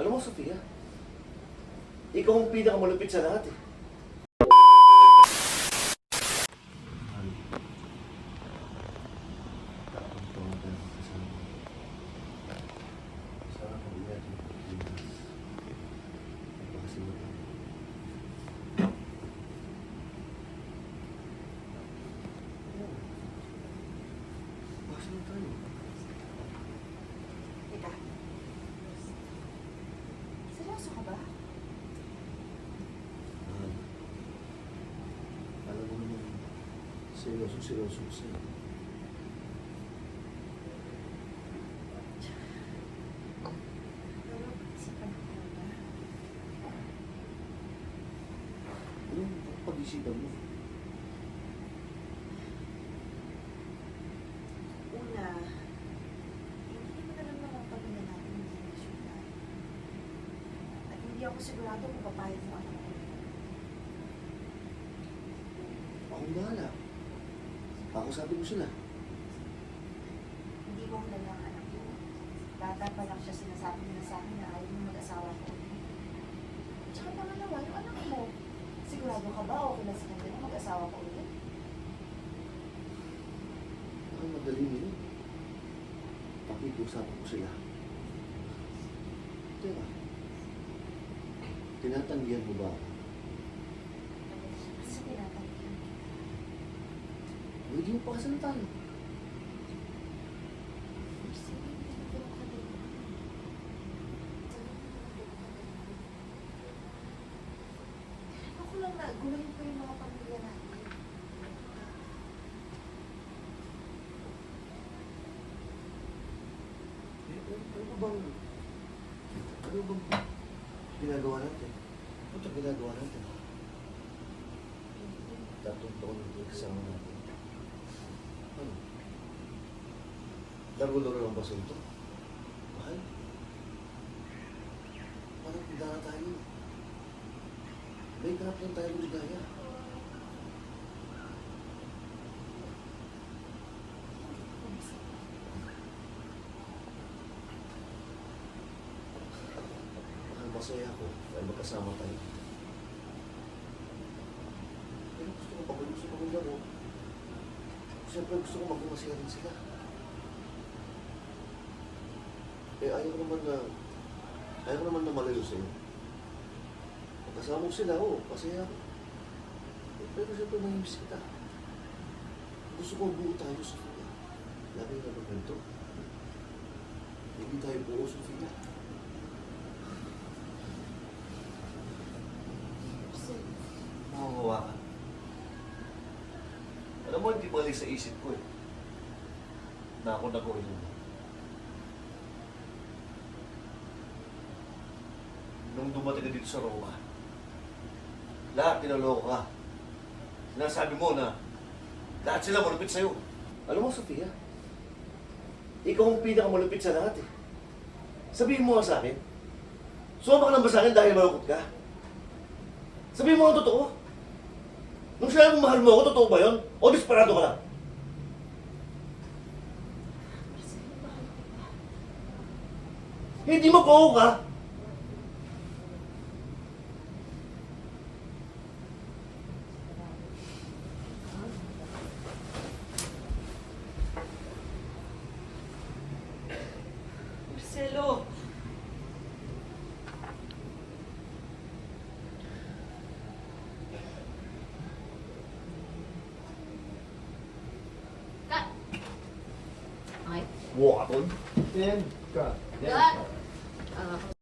Alam mo, Sofia, ikaw ang pinakamalupit sa lahat eh. Teka. Seryoso ka ba? Alam mo naman, seryoso sa'yo. Pero isipan ko talaga. Anong pag-isipan mo? Una, hindi mo na lang naman pamilya natin yung relasyon natin. At hindi ako sigurado kung papayag mo anak ko. Akong bahala. Ako sabi mo sila. Hindi ko kilala ang anak ko. Bata pa lang siya sinasabi nila sa akin na ayaw mo mag-asawa ko ulit. Tsaka pangalawa, yung anak mo. Sigurado ka ba okay na sa kanya na mag-asawa ko ulit? Ang madali nyo. Pakikiusapan ko sila. Teka, tinatanggihan mo ba ako? Kasi tinatanggihan kita. Hindi mo pa kasalatan. Kasi hindi ko kailangan. Ako lang nagulahin ko yung mga pamilya natin. Ano bang ginagawa natin? Ano ito ginagawa natin? Tatlong taon na kasama natin. Ano? Laro-laro lang ba sa ito? Mahal? Parang hindi na tayo. May ganap lang tayo ligaya. Masaya ako dahil magkasama tayo. Pero gusto ko pag-uusap akong laro. Siyempre gusto ko magmasaya rin sila. Ayaw ko naman na malayo sa'yo. Magkasama ko sila, masaya ako. Pero siyempre nangimiss kita. Gusto ko buo tayo, Sofia. Lagi na ba ganito? Hindi tayo buo, Sofia. Makukuha ka. Alam mo, hindi balik sa isip ko eh. Na ako nag-oil mo. Nung dumating ka dito sa Roma, lahat niloloko ka. Sinasabi mo na lahat sila malupit sa'yo. Alam mo, Sofia, ikaw ang pinakamalupit sa lahat eh. Sabihin mo nga sa akin, sumama ka lang ba sa akin dahil malukot ka? Sabihin mo ang totoo. Nung sinabi mo mahal mo ako, totoo ba yun? O disparado ka lang? Hindi mo po ka. Marcelo! Cut! Okay. Buka ka doon. And cut. Cut!